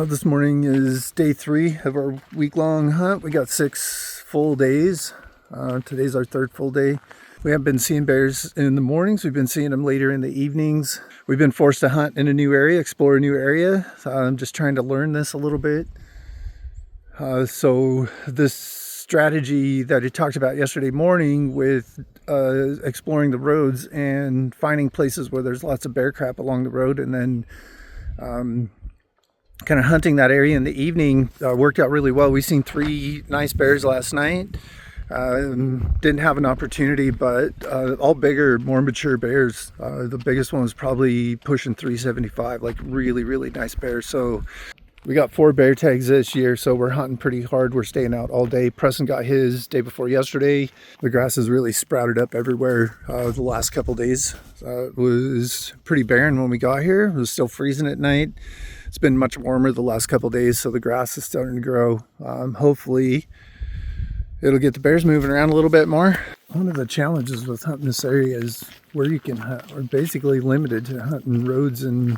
This morning is day 3 of our week-long hunt. We got 6 full days. Today's our 3rd full day. We haven't been seeing bears in the mornings. We've been seeing them later in the evenings. We've been forced to hunt in a new area, explore a new area. I'm just trying to learn this a little bit. So this strategy that I talked about yesterday morning with exploring the roads and finding places where there's lots of bear crap along the road, and then kind of hunting that area in the evening worked out really well. We seen 3 nice bears last night. Didn't have an opportunity, but all bigger, more mature bears. The biggest one was probably pushing 375, like really nice bears. So we got 4 bear tags this year, so we're hunting pretty hard. We're staying out all day. Preston got his day before yesterday. The grass has really sprouted up everywhere the last couple days. It was pretty barren when we got here. It was still freezing at night. It's been much warmer the last couple days, so the grass is starting to grow. Hopefully it'll get the bears moving around a little bit more. One of the challenges with hunting this area is where you can hunt. We're basically limited to hunting roads and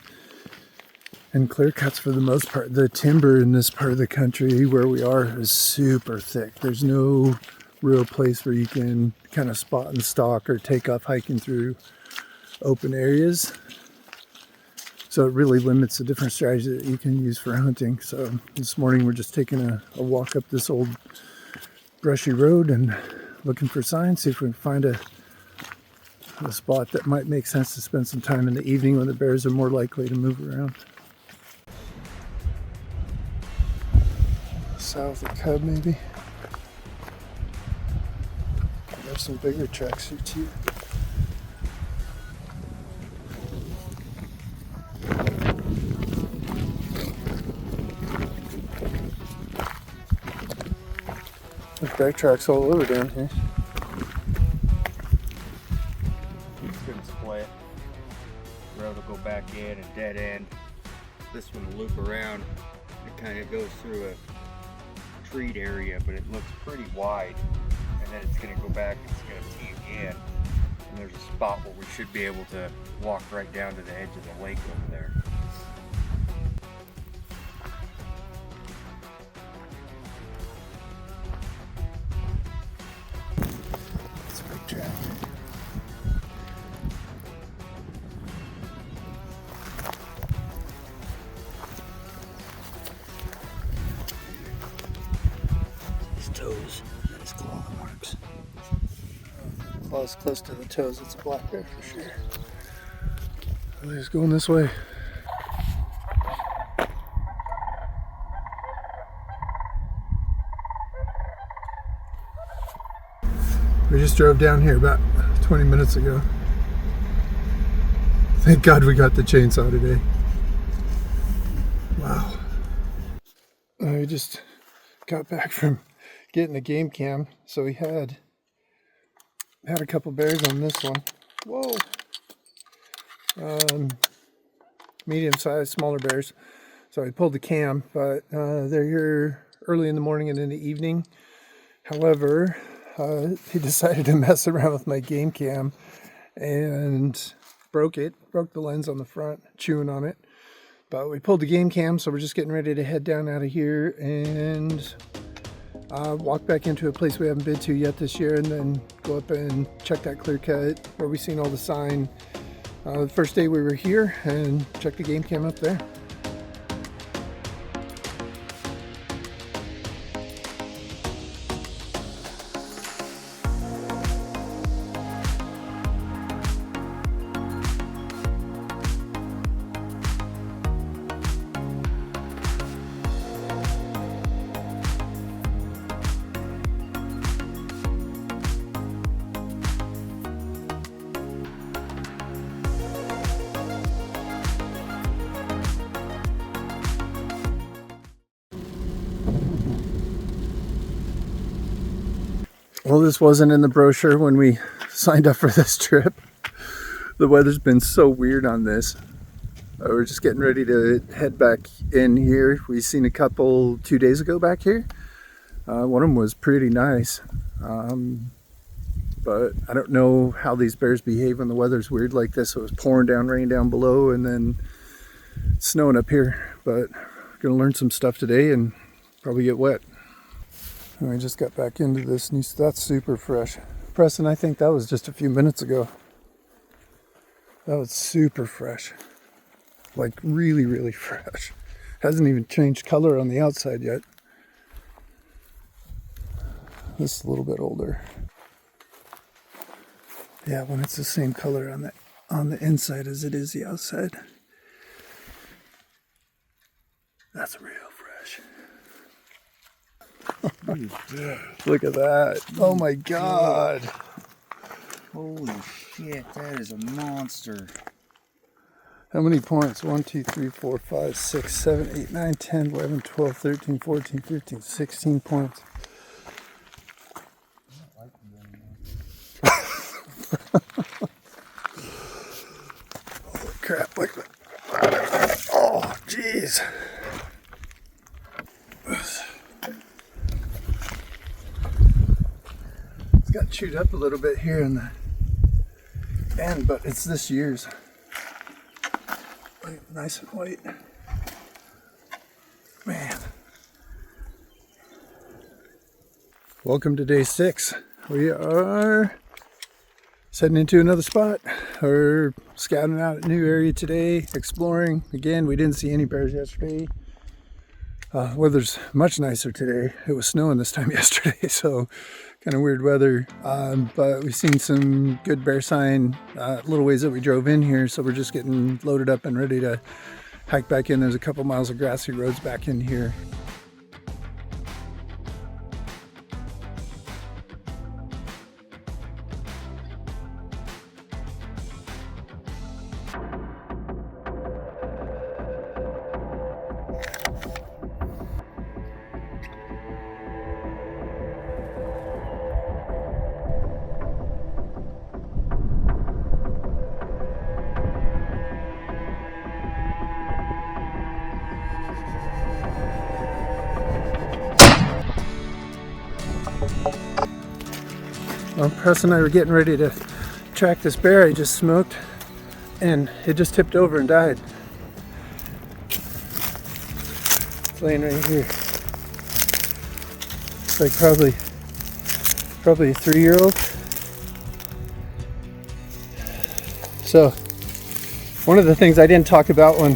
clear cuts for the most part. The timber in this part of the country where we are is super thick. There's no real place where you can kind of spot and stalk or take off hiking through open areas. So it really limits the different strategy that you can use for hunting. So this morning we're just taking a walk up this old brushy road and looking for signs, see if we can find a spot that might make sense to spend some time in the evening when the bears are more likely to move around. South of Cub, maybe. There's some bigger tracks here too. There's bear tracks all over down here. It's gonna split. The road will go back in and dead end. This one will loop around. It kind of goes through a treed area, but it looks pretty wide. And then it's gonna go back, it's gonna tee again. And there's a spot where we should be able to walk right down to the edge of the lake over there. It's a big track. His toes and his claw marks. Claws close to the toes. It's a black bear for sure. Oh, he's going this way. We just drove down here about 20 minutes ago. Thank God we got the chainsaw today. Wow. I just got back from getting a game cam, so we had a couple bears on this one. Whoa. Medium-sized, smaller bears. So I pulled the cam, but they're here early in the morning and in the evening. However, he decided to mess around with my game cam and broke the lens on the front, chewing on it. But we pulled the game cam, so we're just getting ready to head down out of here and walk back into a place we haven't been to yet this year, and then go up and check that clear cut where we seen all the sign the first day we were here, and check the game cam up there. Well, this wasn't in the brochure when we signed up for this trip. The weather's been so weird on this. We're just getting ready to head back in here. We seen a couple 2 days ago back here. One of them was pretty nice. But I don't know how these bears behave when the weather's weird like this. It was pouring down rain down below and then snowing up here. But Gonna learn some stuff today and probably get wet. And I just got back into this new, that's super fresh. Preston, I think that was just a few minutes ago. That was super fresh. Like really, really fresh. Hasn't even changed color on the outside yet. This is a little bit older. Yeah, when it's the same color on the inside as it is the outside. That's real fresh. Look at that. Oh my God. Holy shit, that is a monster. How many points? 1, 2, 3, 4, 5, 6, 7, 8, 9, 10, 11, 12, 13, 14, 15, 16 points. Holy crap, look at that. Oh, jeez. It's got chewed up a little bit here in the end, but it's this year's. Nice and white. Man. Welcome to day 6. We are heading into another spot. We're scouting out a new area today, exploring. Again, we didn't see any bears yesterday. Weather's much nicer today. It was snowing this time yesterday, so kind of weird weather. But we've seen some good bear sign little ways that we drove in here, so we're just getting loaded up and ready to hike back in. There's a couple miles of grassy roads back in here. Well, Preston and I were getting ready to track this bear I just smoked, and it just tipped over and died. It's laying right here. It's like probably a 3-year-old. So, one of the things I didn't talk about when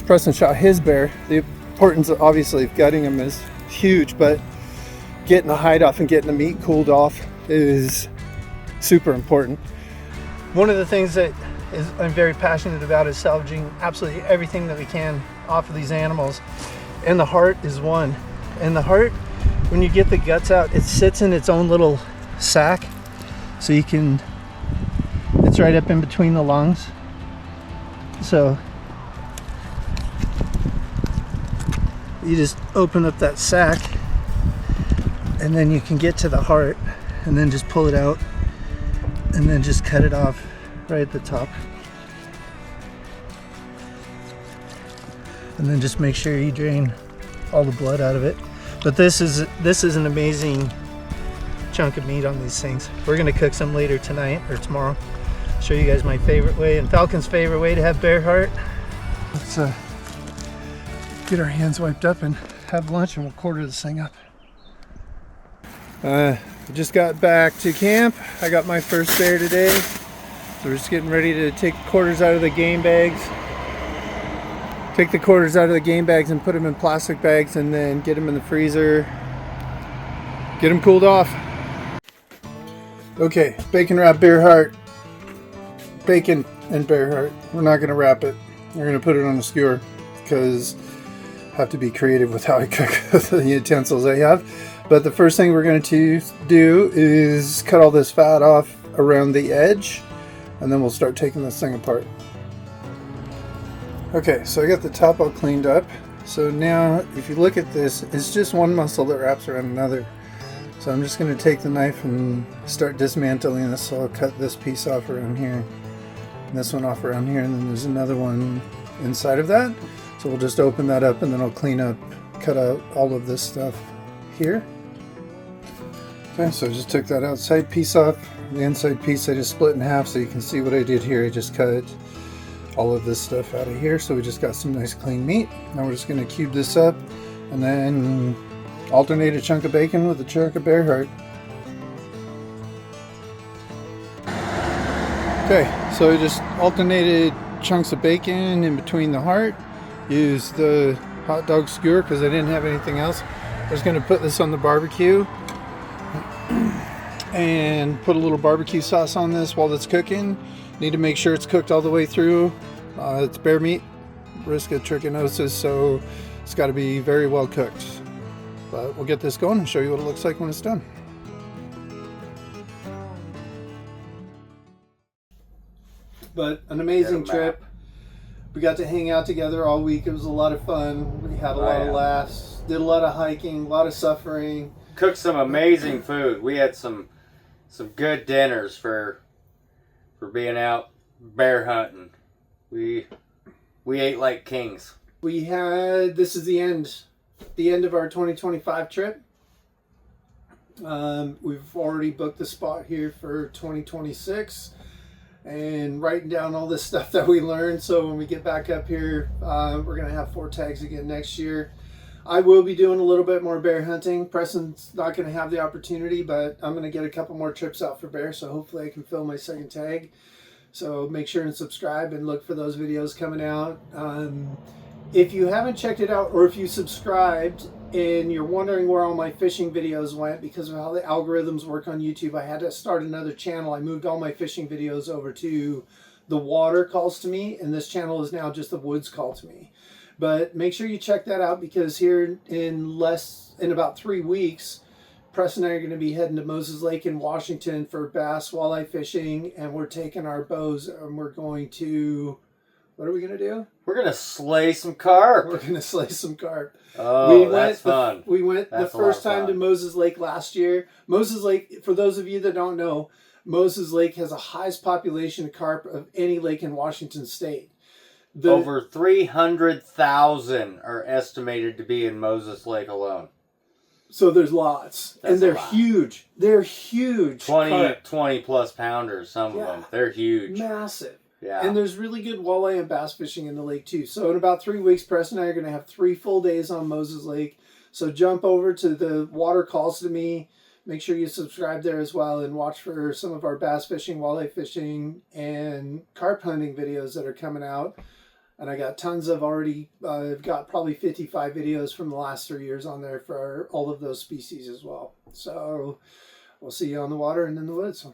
Preston shot his bear, the importance of obviously of gutting him is huge, but getting the hide off and getting the meat cooled off is super important. One of the things that I'm very passionate about is salvaging absolutely everything that we can off of these animals, and the heart is one. And the heart, when you get the guts out, it sits in its own little sack, so you can, it's right up in between the lungs, so you just open up that sack and then you can get to the heart and then just pull it out and then just cut it off right at the top. And then just make sure you drain all the blood out of it. But this is an amazing chunk of meat on these things. We're gonna cook some later tonight or tomorrow. Show you guys my favorite way and Falcon's favorite way to have bear heart. Let's get our hands wiped up and have lunch, and we'll quarter this thing up. Just got back to camp. I got my first bear today. So we're just getting ready to take the quarters out of the game bags. Take the quarters out of the game bags and put them in plastic bags, and then get them in the freezer. Get them cooled off. Okay, bacon wrap bear heart. Bacon and bear heart. We're not going to wrap it. We're going to put it on a skewer because I have to be creative with how I cook the utensils I have. But the first thing we're going to do is cut all this fat off around the edge, and then we'll start taking this thing apart. Okay, so I got the top all cleaned up. So now if you look at this, it's just one muscle that wraps around another. So I'm just going to take the knife and start dismantling this. So I'll cut this piece off around here, and this one off around here, and then there's another one inside of that. So we'll just open that up, and then I'll clean up, cut out all of this stuff here. Okay, so I just took that outside piece off. The inside piece I just split in half so you can see what I did here. I just cut all of this stuff out of here. So we just got some nice clean meat. Now we're just going to cube this up and then alternate a chunk of bacon with a chunk of bear heart. Okay, so we just alternated chunks of bacon in between the heart. Used the hot dog skewer because I didn't have anything else. I was going to put this on the barbecue and put a little barbecue sauce on this while it's cooking. Need to make sure it's cooked all the way through. It's bear meat, risk of trichinosis, so it's got to be very well cooked. But we'll get this going and show you what it looks like when it's done. But an amazing trip. We got to hang out together all week. It was a lot of fun. We had a lot of laughs. Did a lot of hiking, a lot of suffering. Cooked some amazing food. We had some good dinners for being out bear hunting. We ate like kings. We had, this is the end of our 2025 trip. We've already booked the spot here for 2026 and writing down all this stuff that we learned. So when we get back up here, we're going to have 4 tags again next year. I will be doing a little bit more bear hunting. Preston's not going to have the opportunity, but I'm going to get a couple more trips out for bear. So hopefully I can fill my second tag. So make sure and subscribe and look for those videos coming out. If you haven't checked it out, or if you subscribed and you're wondering where all my fishing videos went because of how the algorithms work on YouTube, I had to start another channel. I moved all my fishing videos over to the water calls to me, and this channel is now just the woods call to me. But make sure you check that out, because here in about 3 weeks, Preston and I are going to be heading to Moses Lake in Washington for bass walleye fishing, and we're taking our bows and we're going to, what are we going to do? We're going to slay some carp. We're going to slay some carp. Oh, that's fun. We went the first time to Moses Lake last year. Moses Lake, for those of you that don't know, Moses Lake has the highest population of carp of any lake in Washington state. Over 300,000 are estimated to be in Moses Lake alone. So there's lots. And they're huge. They're huge. 20 plus pounders, some of them. They're huge. Massive. Yeah. And there's really good walleye and bass fishing in the lake too. So in about 3 weeks, Preston and I are going to have 3 full days on Moses Lake. So jump over to the Water Calls to Me. Make sure you subscribe there as well and watch for some of our bass fishing, walleye fishing, and carp hunting videos that are coming out. And I got tons of I've got probably 55 videos from the last 3 years on there for all of those species as well. So we'll see you on the water and in the woods.